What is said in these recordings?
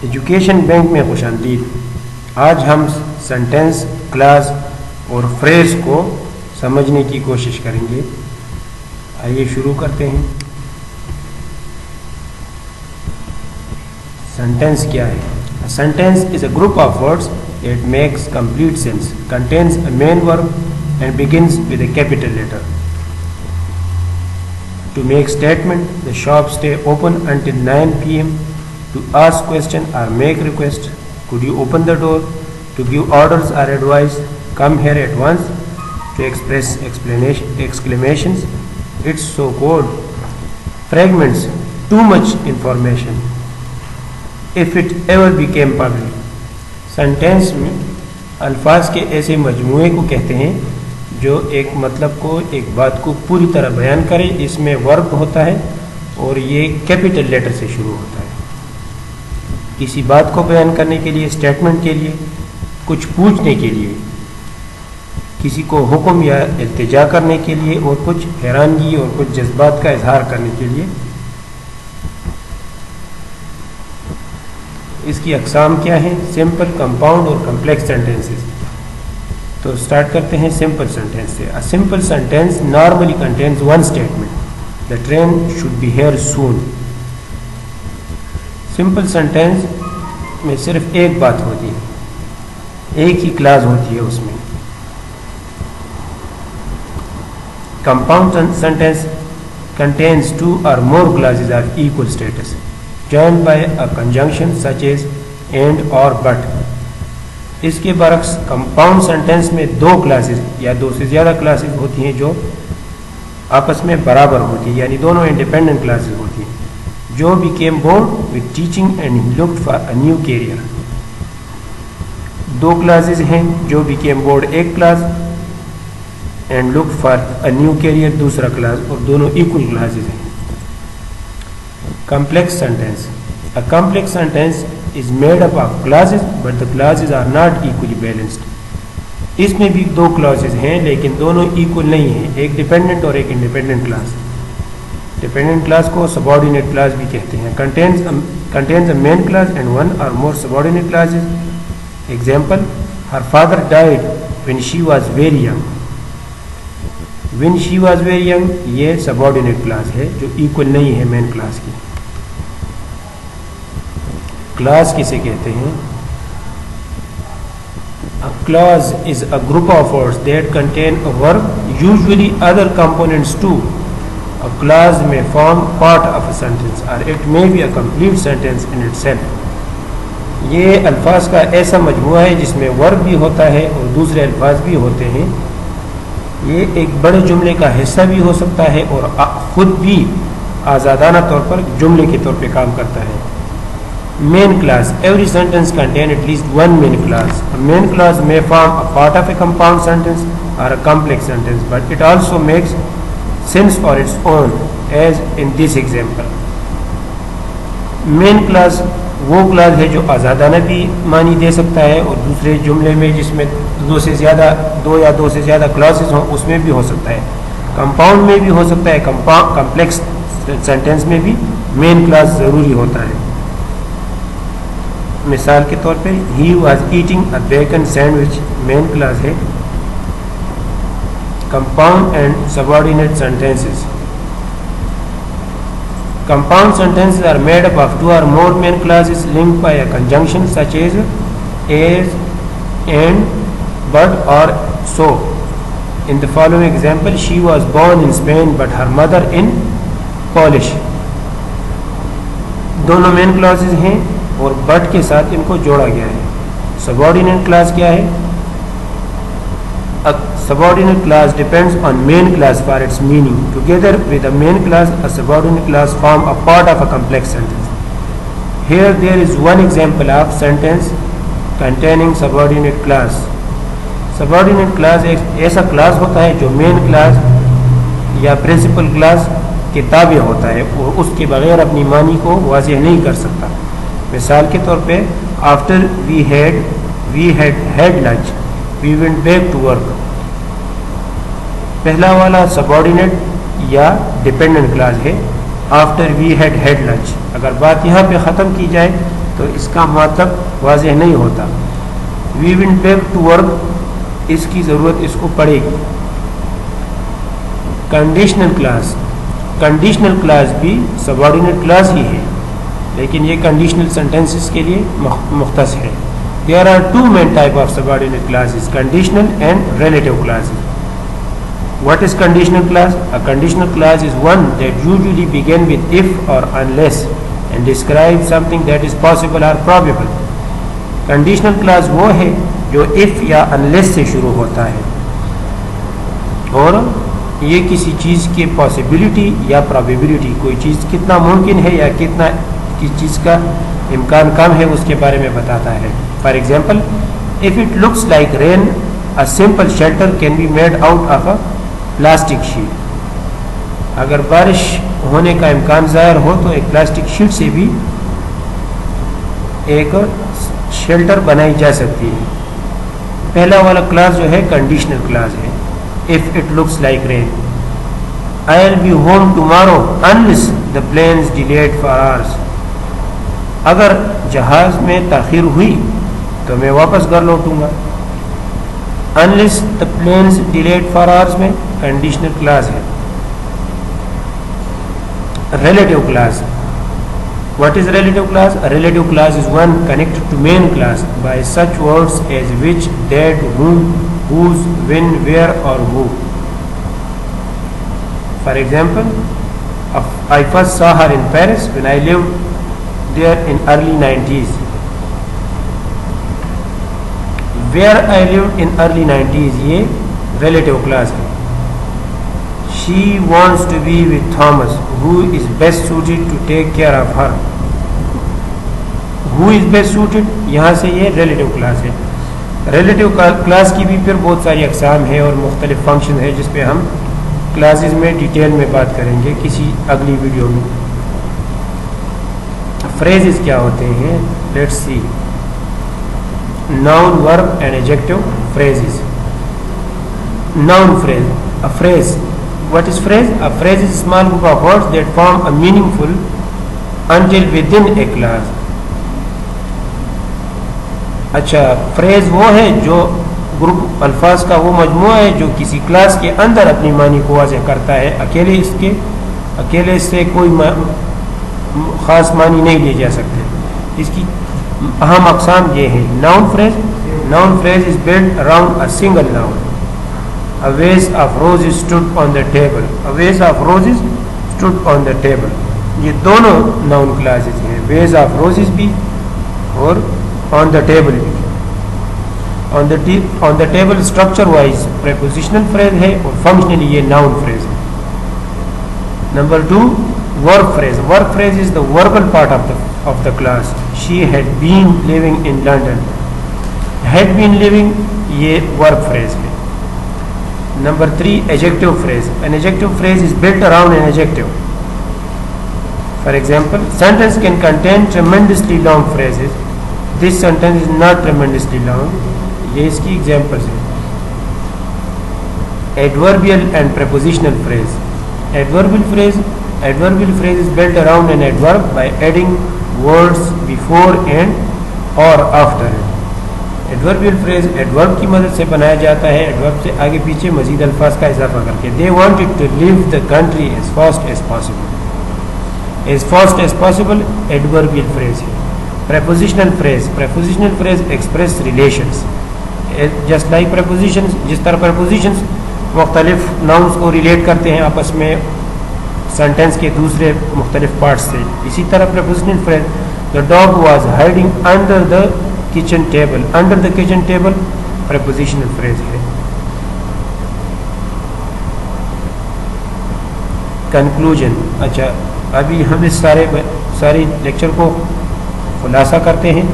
Education bank में खुशामदीद। आज हम सेंटेंस, क्लास और फ्रेज को समझने की कोशिश करेंगे। आइए शुरू करते हैं। सेंटेंस क्या है? A sentence is a group of words that makes complete sense, contains a main verb and begins with a capital letter. To make statement, the shop stay open until 9 p.m. To ask question or make request, could you open the door? To give orders or advice, come here at once. To express exclamations, it's so cold. Fragments, too much information. If it ever became public. Sentence में अल्फाज के ऐसे मजमूए को कहते हैं जो एक मतलब को, एक बात को पूरी तरह बयान करे। इसमें वर्ब होता है और ये कैपिटल लेटर से शुरू होता है। किसी बात को बयान करने के लिए, स्टेटमेंट के लिए, कुछ पूछने के लिए, किसी को हुक्म या इल्तिजा करने के लिए और कुछ हैरानगी और कुछ जज्बात का इजहार करने के लिए। इसकी अक़साम क्या है? सिंपल, कंपाउंड और कम्प्लेक्स सेंटेंसेस। तो स्टार्ट करते हैं सिंपल सेंटेंस से। A simple sentence normally contains one statement, the train should be here soon. Simple sentence में सिर्फ एक बात होती है, एक ही क्लास होती है उसमें। Compound sentence contains two or more clauses of equal status joined by a conjunction such as and or but. इसके बरक्स कंपाउंड सेंटेंस में दो क्लासेस या दो से ज़्यादा क्लासेस होती हैं जो आपस में बराबर होती है, यानी दोनों इंडिपेंडेंट क्लासेस होती हैं। जो became bored with teaching and looked for a new career. दो क्लासेस हैं, जो became bored एक class and looked for a new career दूसरा क्लास, और दोनों इक्वल क्लासेस हैं। complex sentence. A complex sentence is made up of clauses but the clauses are not equally balanced. इसमें भी दो क्लॉजेज हैं लेकिन दोनों इक्वल नहीं हैं, एक डिपेंडेंट और एक इंडिपेंडेंट क्लास। डिपेंडेंट क्लास को सबऑर्डिनेट क्लास भी कहते हैं। contains a main class and one or more subordinate clauses. Example, her father died when she was very young. When she was very young ये subordinate class है जो equal नहीं है main class की। Class किसे कहते हैं? A clause is a group of words that contain a verb, usually other components too. A clause may form part of a sentence or it may be a complete sentence in itself. ये अल्फाज का ऐसा मजमूआ है जिसमें verb भी होता है और दूसरे अल्फाज भी होते हैं। ये एक बड़े जुमले का हिस्सा भी हो सकता है और खुद भी आज़ादाना तौर पर जुमले के तौर पे काम करता है। Main class, every sentence contain at least one main class. A main class may form a part of a compound sentence or a complex sentence, but it also makes sense on its own, as in this example. Main class वो class है जो आज़ादाना भी मानी दे सकता है और दूसरे जुमले में जिसमें दो या दो से ज़्यादा क्लासेस हों उसमें भी हो सकता है। कंपाउंड में भी हो सकता है, कम्प्लेक्स सेंटेंस में भी मेन क्लास ज़रूरी होता है। मिसाल के तौर पे he was eating a bacon sandwich main clause है। Compound and subordinate sentences. Compound sentences are made up of two or more main clauses linked by a conjunction such as, and, but or so. In the following example, she was born in Spain but her mother in Polish. दोनों main clauses हैं और but के साथ इनको जोड़ा गया है। Subordinate class क्या है? A subordinate class depends on main class for its meaning. Together with a main class, a subordinate class form a part of a complex sentence. Here there is one example of sentence containing subordinate class. Subordinate class एक ऐसा class होता है जो main class या principal class के ताबे होता है और उसके बगैर अपनी मानी को वाज़ेह नहीं कर सकता। मिसाल के तौर पे after we had lunch, we went back to work. पहला वाला सबऑर्डिनेट या डिपेंडेंट क्लास है। आफ्टर वी हैड लंच, अगर बात यहाँ पे ख़त्म की जाए तो इसका मतलब वाज़ेह नहीं होता। We will back to work, इसकी ज़रूरत इसको पड़ेगी। कंडीशनल क्लास, कंडीशनल क्लास भी सबऑर्डिनेट क्लास ही है, लेकिन ये कंडीशनल सेंटेंसेस के लिए मुख्तस है। There are two main type of subordinate clauses, conditional and relative clauses. What is conditional class? A conditional class is one that usually begin with if or unless and describe something that is possible or probable. Conditional class वो है जो if या unless से शुरू होता है और ये किसी चीज़ के possibility या probability, कोई चीज़ कितना मुमकिन है या कितना किस चीज़ का इम्कान कम है उसके बारे में बताता है। For example, if it looks like rain, a simple shelter can be made out of a plastic sheet. अगर बारिश होने का इम्कान ज़ाहिर हो तो एक प्लास्टिक शीट से भी एक शेल्टर बनाई जा सकती है। पहला वाला क्लास जो है कंडीशनल क्लास है। If it looks like rain, I will be home tomorrow unless the plane's delayed for hours. अगर जहाज़ में ताख़ीर हुई तो मैं वापस घर लौटूंगा। Unless the plane's delayed for hours में कंडीशनल क्लास है। Relative clause, what is relative clause? Relative clause is one connected to main clause by such words as which, that, whom, whose, when, where और who. For example, I first saw her in Paris when I lived there in early 90s. Where I lived in early 90s, ये relative class है। She wants to be with Thomas, who is best suited to take care of her. Who is best suited, यहाँ से ये relative class है। relative class की भी फिर बहुत सारी अक़साम है और मुख्तलिफ फंक्शन है जिस पे हम क्लासेस में डिटेल में बात करेंगे किसी अगली वीडियो में। फ्रेजेस क्या होते हैं? Let's see. Noun, verb and adjective phrases. Noun phrase, a phrase. What is phrase? A phrase is a small group of words that form a meaningful until within a class. अच्छा, phrase वो है जो group अल्फाज का वो मजमुआ है जो किसी क्लास के अंदर अपनी मानी को वाज़ेह करता है। अकेले इससे कोई ख़ास मानी नहीं ली जा सकते। इसकी अहम अक़साम ये है। Noun phrase, noun phrase is built around a single noun. A vase of roses stood on the table. A vase of roses stood on the table. ये दोनों नाउन क्लासेस हैं, वेज ऑफ रोजेस भी और on the table भी। On the table structure wise prepositional phrase है और functionally ये noun phrase है। Number 2, verb phrase. Verb phrase is the verbal part of the class. She had been living in London. Had been living ये verb phrase है। Number 3, adjective phrase. An adjective phrase is built around an adjective. For example, sentence can contain tremendously long phrases. This sentence is not tremendously long. ये इसकी examples है। Adverbial and prepositional phrase. Adverbial phrase is built around an adverb by adding words before and or after it. Adverbial phrase adverb की मदद से बनाया जाता है, adverb से आगे पीछे मजीद अल्फाज का इजाफा करके। They wanted to leave the country as fast as possible. As fast as possible adverbial phrase है। Prepositional phrase express relations, just like prepositions. जिस तरह प्रेपोजिशंस मुख्तलिफ नाउन्स को रिलेट करते हैं आपस में सेंटेंस के दूसरे मुख्तलिफ पार्ट्स से, इसी तरह prepositional phrase, the dog was hiding under the kitchen table. Under the kitchen table prepositional phrase है। कंक्लूजन। अच्छा, अभी हम इस सारे लेक्चर को खुलासा करते हैं।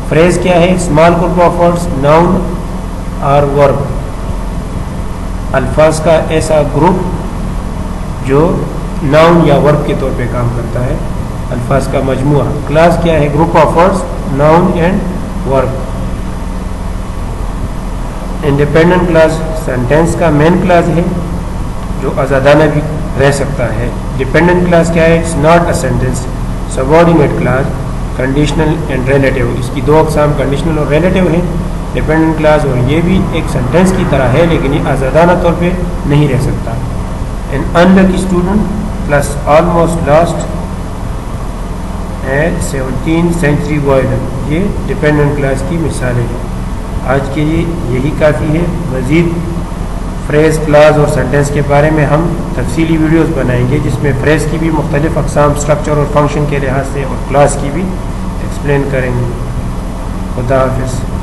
फ्रेज क्या है? Small group of words, noun और वर्ब, अल्फाज का ऐसा ग्रुप जो नाउन या वर्ब के तौर पे काम करता है, अल्फाज का मजमुआ। क्लास क्या है? Group of words, noun and verb. Independent class sentence का मेन क्लास है जो आज़ादाना भी रह सकता है। डिपेंडेंट क्लास क्या है? It's not a sentence. Subordinate class conditional and relative. इसकी दो अक़साम कंडीशनल और रिलेटिव हैं, डिपेंडेंट क्लास, और ये भी एक सेंटेंस की तरह है लेकिन ये आज़ादाना तौर पे नहीं रह सकता। An unlucky student plus almost lost at 17th century violin, ये डिपेंडेंट क्लास की मिसालें हैं। आज के लिए यही काफ़ी है। मज़ीद फ्रेज़, क्लास और सेंटेंस के बारे में हम तफसीली वीडियोस बनाएंगे जिसमें फ्रेज़ की भी मुख्तलिफ अक़साम, स्ट्रक्चर और फंक्शन के लिहाज से और क्लास की भी एक्सप्लेन करेंगे। खुदा हाफ़िज़।